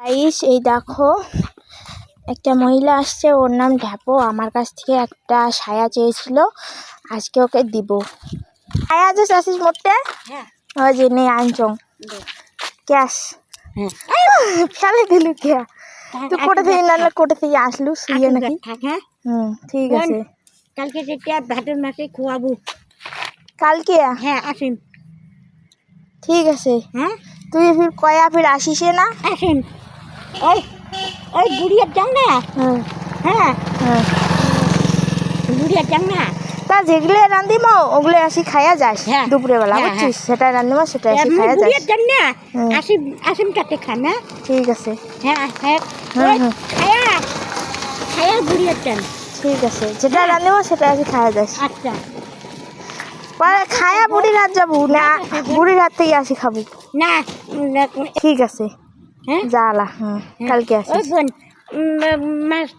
Guys এই দেখো একটা মহিলা আসছে, ওর নাম ঢ্যাপো। আমার কাছ থেকে একটা সায়া চেয়েছিল, আজকে ওকে দিব। সায়া যে আসিস মরতে ওই যে নেই আনচং ক্যাশ ফেলে দিল কে তুই কোটা থেকে না কোটা থেকে আসলু শুয়ে নাকি? ঠিক আছে, কালকে যেটা ভাতের মাছে খোয়াবো। কালকে? হ্যাঁ আসেন। ঠিক আছে, হ্যাঁ তুই ফির কয়া ফির আসিস না? আসেন। ওই ওই বুড়িয়ার যাং না? হ্যাঁ হ্যাঁ বুড়িয়ার যাং না? তা যেগুলো রান্ধিম ওগুলো আসি খাইয়া যাস দুপুরে বেলা, বুঝছিস? সেটা রান্ধিম সেটা আসি খাইয়া যাস। বুড়িয়ার যাং না? আসি আসেন কাতে খান না? ঠিক আছে, হ্যাঁ হ্যাঁ খায়া খায়া বুড়িয়ার যান। ঠিক আছে, যেটা রান্ধিব সেটা আসি খাইয়া যাস। আচ্ছা পরে খায়া বুড়ির হাত যাবো না, বুড়ির হাত থেকে আসি খাবো না? ঠিক আছে, হ্যাঁ যা আলা, কালকে আসিস। মাছ